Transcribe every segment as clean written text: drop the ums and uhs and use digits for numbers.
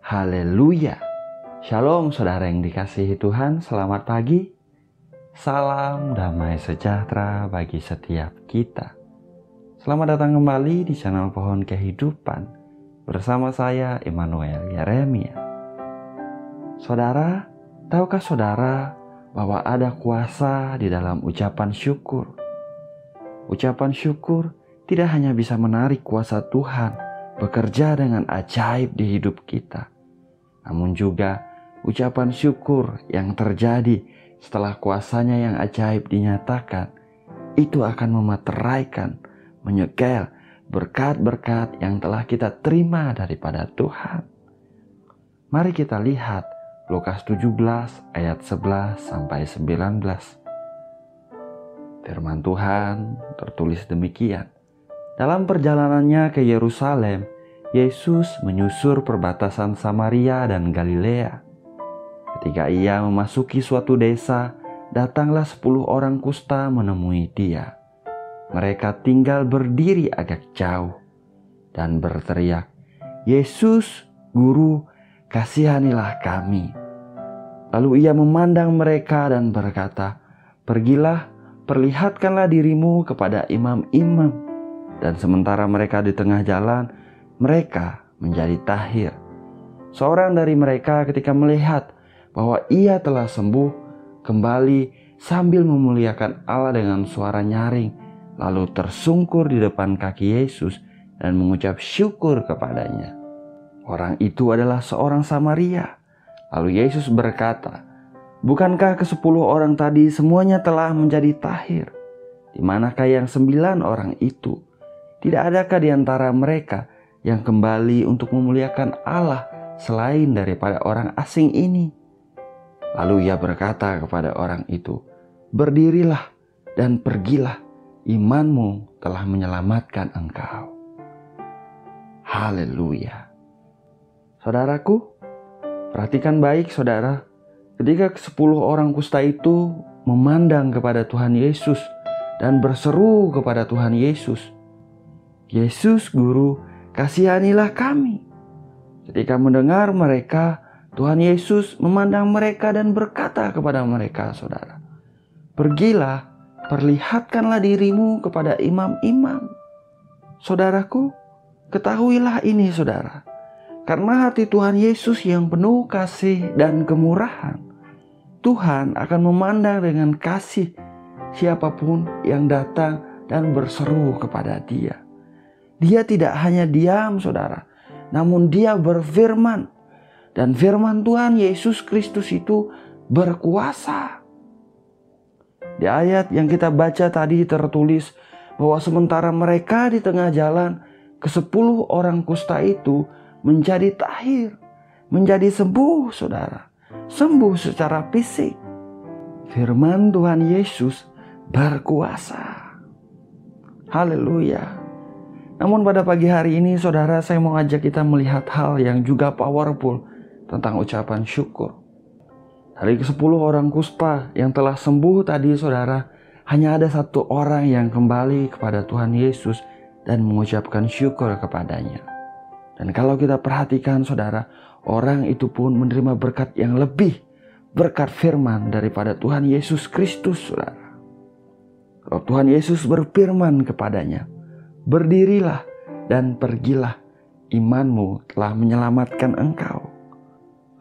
Haleluya. Shalom saudara yang dikasihi Tuhan, selamat pagi. Salam damai sejahtera bagi setiap kita. Selamat datang kembali di channel Pohon Kehidupan bersama saya Immanuel Yeremia. Saudara, tahukah saudara bahwa ada kuasa di dalam ucapan syukur? Ucapan syukur tidak hanya bisa menarik kuasa Tuhan bekerja dengan ajaib di hidup kita, namun juga ucapan syukur yang terjadi setelah kuasanya yang ajaib dinyatakan, itu akan memeteraikan, menyegel berkat-berkat yang telah kita terima daripada Tuhan. Mari kita lihat Lukas 17 ayat 11 sampai 19. Firman Tuhan tertulis demikian. Dalam perjalanannya ke Yerusalem, Yesus menyusur perbatasan Samaria dan Galilea. Ketika ia memasuki suatu desa, datanglah 10 orang kusta menemui dia. Mereka tinggal berdiri agak jauh dan berteriak, "Yesus, Guru, kasihanilah kami." Lalu ia memandang mereka dan berkata, "Pergilah, perlihatkanlah dirimu kepada imam-imam." Dan sementara mereka di tengah jalan, mereka menjadi tahir. Seorang dari mereka ketika melihat bahwa ia telah sembuh, kembali sambil memuliakan Allah dengan suara nyaring, lalu tersungkur di depan kaki Yesus dan mengucap syukur kepadanya. Orang itu adalah seorang Samaria. Lalu Yesus berkata, "Bukankah ke-10 orang tadi semuanya telah menjadi tahir? Di manakah yang 9 orang itu? Tidak adakah di antara mereka yang kembali untuk memuliakan Allah selain daripada orang asing ini?" Lalu ia berkata kepada orang itu, "Berdirilah dan pergilah, imanmu telah menyelamatkan engkau." Haleluya. Saudaraku, perhatikan baik saudara, ketika ke-10 orang kusta itu memandang kepada Tuhan Yesus dan berseru kepada Tuhan Yesus, "Yesus, Guru, kasihanilah kami." Ketika mendengar mereka, Tuhan Yesus memandang mereka dan berkata kepada mereka, saudara, "Pergilah, perlihatkanlah dirimu kepada imam-imam." Saudaraku, ketahuilah ini saudara, karena hati Tuhan Yesus yang penuh kasih dan kemurahan, Tuhan akan memandang dengan kasih siapapun yang datang dan berseru kepada Dia. Dia tidak hanya diam saudara, namun dia berfirman. Dan firman Tuhan Yesus Kristus itu berkuasa. Di ayat yang kita baca tadi tertulis bahwa sementara mereka di tengah jalan, ke-10 orang kusta itu menjadi tahir, menjadi sembuh saudara. Sembuh secara fisik. Firman Tuhan Yesus berkuasa. Haleluya. Namun pada pagi hari ini saudara, saya mau ajak kita melihat hal yang juga powerful tentang ucapan syukur. Dari ke-10 orang kusta yang telah sembuh tadi saudara, hanya ada 1 orang yang kembali kepada Tuhan Yesus dan mengucapkan syukur kepadanya. Dan kalau kita perhatikan saudara, orang itu pun menerima berkat yang lebih, berkat firman daripada Tuhan Yesus Kristus saudara. Kalau Tuhan Yesus berfirman kepadanya, "Berdirilah dan pergilah, imanmu telah menyelamatkan engkau."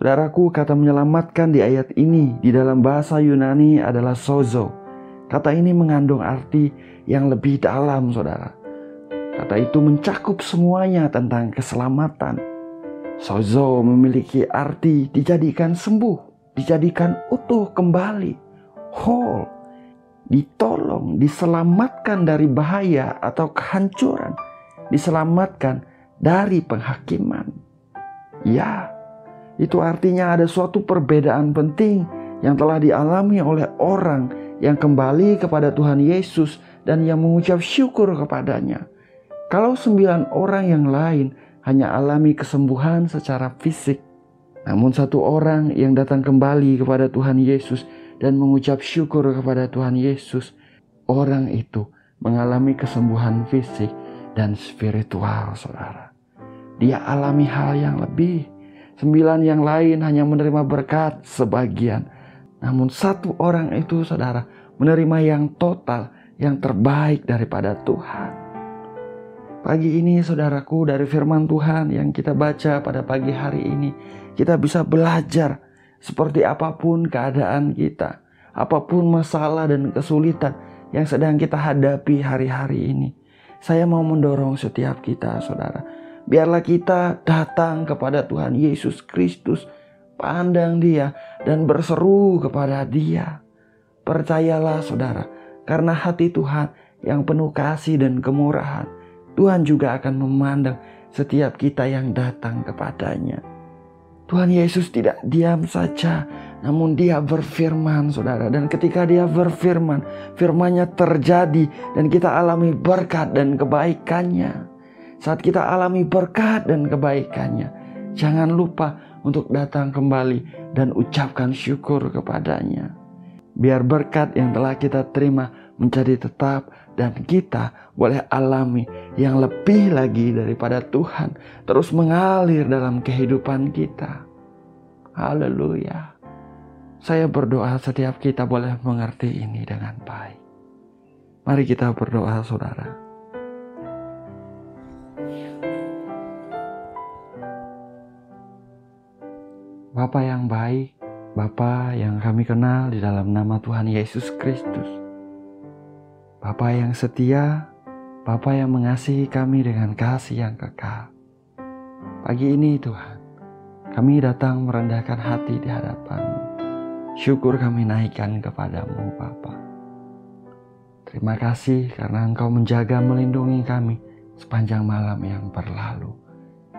Saudaraku, kata menyelamatkan di ayat ini di dalam bahasa Yunani adalah sozo. Kata ini mengandung arti yang lebih dalam saudara. Kata itu mencakup semuanya tentang keselamatan. Sozo memiliki arti dijadikan sembuh, dijadikan utuh kembali, whole, ditolong, diselamatkan dari bahaya atau kehancuran, diselamatkan dari penghakiman. Ya, itu artinya ada suatu perbedaan penting yang telah dialami oleh orang yang kembali kepada Tuhan Yesus dan yang mengucap syukur kepadanya. Kalau 9 orang yang lain hanya alami kesembuhan secara fisik, namun 1 orang yang datang kembali kepada Tuhan Yesus dan mengucap syukur kepada Tuhan Yesus, orang itu mengalami kesembuhan fisik dan spiritual saudara. Dia alami hal yang lebih. 9 yang lain hanya menerima berkat sebagian. Namun 1 orang itu saudara menerima yang total, yang terbaik daripada Tuhan. Pagi ini saudaraku, dari firman Tuhan yang kita baca pada pagi hari ini, kita bisa belajar seperti apapun keadaan kita, apapun masalah dan kesulitan yang sedang kita hadapi hari-hari ini. Saya mau mendorong setiap kita saudara, biarlah kita datang kepada Tuhan Yesus Kristus, pandang Dia dan berseru kepada Dia. Percayalah saudara, karena hati Tuhan yang penuh kasih dan kemurahan, Tuhan juga akan memandang setiap kita yang datang kepadanya. Tuhan Yesus tidak diam saja, namun Dia berfirman saudara. Dan ketika Dia berfirman, firman-Nya terjadi dan kita alami berkat dan kebaikannya. Saat kita alami berkat dan kebaikannya, jangan lupa untuk datang kembali dan ucapkan syukur kepadanya. Biar berkat yang telah kita terima menjadi tetap dan kita boleh alami yang lebih lagi daripada Tuhan terus mengalir dalam kehidupan kita. Haleluya. Saya berdoa setiap kita boleh mengerti ini dengan baik. Mari kita berdoa saudara. Bapa yang baik, Bapa yang kami kenal di dalam nama Tuhan Yesus Kristus. Bapa yang setia, Bapa yang mengasihi kami dengan kasih yang kekal. Pagi ini Tuhan, kami datang merendahkan hati di hadapan-Mu. Syukur kami naikkan kepadamu Bapa. Terima kasih karena Engkau menjaga melindungi kami sepanjang malam yang berlalu.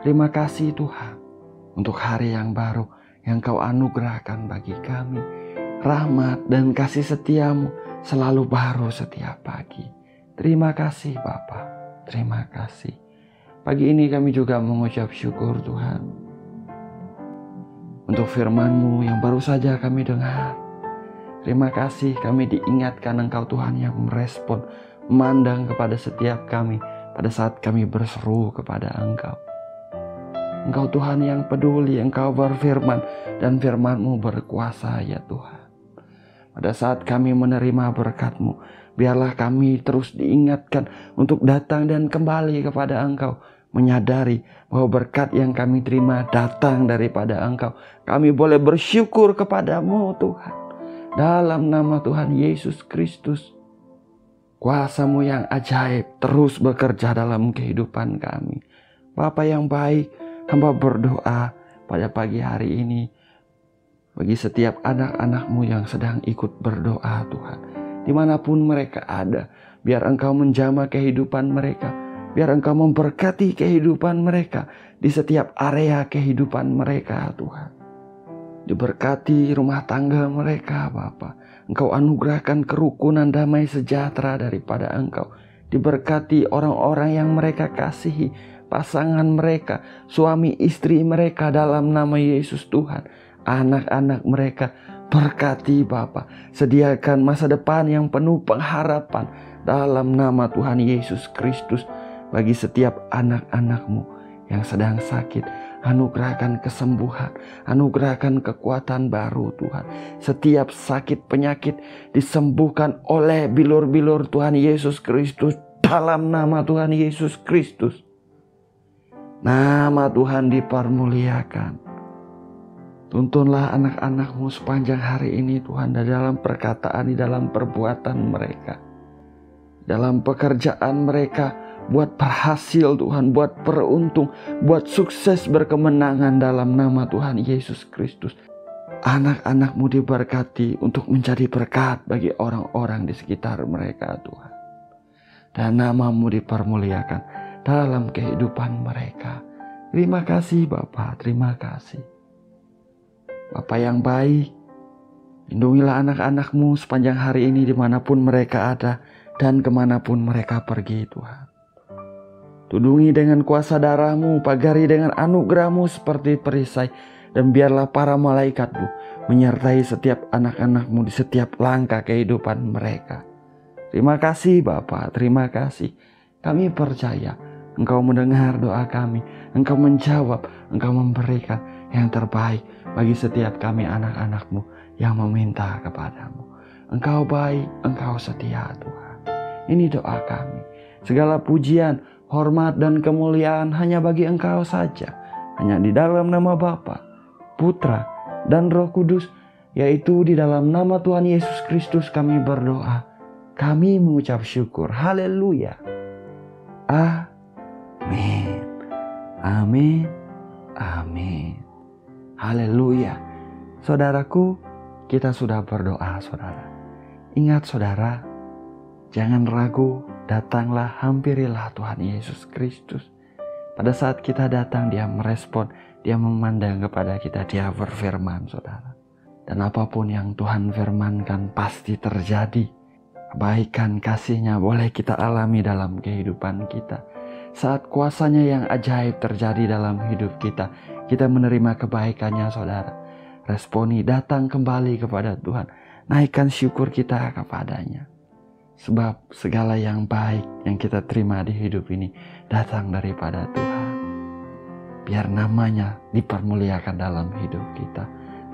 Terima kasih Tuhan untuk hari yang baru yang Kau anugerahkan bagi kami. Rahmat dan kasih setiamu selalu baru setiap pagi. Terima kasih Bapa, terima kasih. Pagi ini kami juga mengucap syukur Tuhan untuk firman-Mu yang baru saja kami dengar. Terima kasih kami diingatkan Engkau Tuhan yang merespon, memandang kepada setiap kami pada saat kami berseru kepada Engkau. Engkau Tuhan yang peduli, Engkau berfirman dan firman-Mu berkuasa ya Tuhan. Pada saat kami menerima berkat-Mu, biarlah kami terus diingatkan untuk datang dan kembali kepada Engkau. Menyadari bahwa berkat yang kami terima datang daripada Engkau. Kami boleh bersyukur kepada-Mu Tuhan. Dalam nama Tuhan Yesus Kristus, kuasa-Mu yang ajaib terus bekerja dalam kehidupan kami. Bapa yang baik, hamba berdoa pada pagi hari ini bagi setiap anak-anak-Mu yang sedang ikut berdoa Tuhan. Dimanapun mereka ada, biar Engkau menjamah kehidupan mereka. Biar Engkau memberkati kehidupan mereka di setiap area kehidupan mereka Tuhan. Diberkati rumah tangga mereka Bapa. Engkau anugerahkan kerukunan damai sejahtera daripada Engkau. Diberkati orang-orang yang mereka kasihi, pasangan mereka, suami istri mereka dalam nama Yesus Tuhan. Anak-anak mereka berkati Bapa. Sediakan masa depan yang penuh pengharapan dalam nama Tuhan Yesus Kristus. Bagi setiap anak-anak-Mu yang sedang sakit, anugerahkan kesembuhan, anugerahkan kekuatan baru Tuhan. Setiap sakit penyakit disembuhkan oleh bilur-bilur Tuhan Yesus Kristus dalam nama Tuhan Yesus Kristus. Nama Tuhan dipermuliakan. Tuntunlah anak-anak-Mu sepanjang hari ini Tuhan, di dalam perkataan, di dalam perbuatan mereka, dalam pekerjaan mereka. Buat berhasil Tuhan, buat beruntung, buat sukses berkemenangan dalam nama Tuhan Yesus Kristus. Anak-anak-Mu diberkati untuk menjadi berkat bagi orang-orang di sekitar mereka Tuhan. Dan nama-Mu dipermuliakan dalam kehidupan mereka. Terima kasih Bapa, terima kasih. Bapa yang baik, lindungilah anak-anak-Mu sepanjang hari ini dimanapun mereka ada dan kemanapun mereka pergi Tuhan. Tudungi dengan kuasa darah-Mu, pagari dengan anugerah-Mu seperti perisai. Dan biarlah para malaikat-Mu menyertai setiap anak-anak-Mu di setiap langkah kehidupan mereka. Terima kasih Bapa, terima kasih. Kami percaya Engkau mendengar doa kami, Engkau menjawab, Engkau memberikan yang terbaik bagi setiap kami anak-anak-Mu yang meminta kepadamu. Engkau baik, Engkau setia Tuhan. Ini doa kami. Segala pujian, hormat dan kemuliaan hanya bagi Engkau saja. Hanya di dalam nama Bapa, Putra, dan Roh Kudus, yaitu di dalam nama Tuhan Yesus Kristus kami berdoa. Kami mengucap syukur. Haleluya. Amin. Amin. Amin. Haleluya. Saudaraku, kita sudah berdoa, saudara. Ingat saudara, jangan ragu, datanglah, hampirilah Tuhan Yesus Kristus. Pada saat kita datang, Dia merespon, Dia memandang kepada kita, Dia berfirman, saudara. Dan apapun yang Tuhan firmankan pasti terjadi. Kebaikan kasih-Nya boleh kita alami dalam kehidupan kita. Saat kuasa-Nya yang ajaib terjadi dalam hidup kita, kita menerima kebaikan-Nya, saudara. Responi, datang kembali kepada Tuhan. Naikkan syukur kita kepada-Nya. Sebab segala yang baik yang kita terima di hidup ini datang daripada Tuhan. Biar nama-Nya dipermuliakan dalam hidup kita.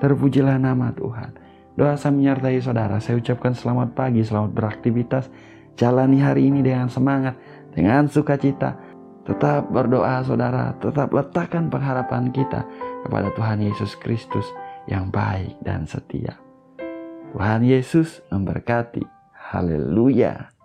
Terpujilah nama Tuhan. Doa saya menyertai saudara. Saya ucapkan selamat pagi, selamat beraktivitas. Jalani hari ini dengan semangat, dengan sukacita. Tetap berdoa saudara, tetap letakkan pengharapan kita kepada Tuhan Yesus Kristus yang baik dan setia. Tuhan Yesus memberkati. Haleluya.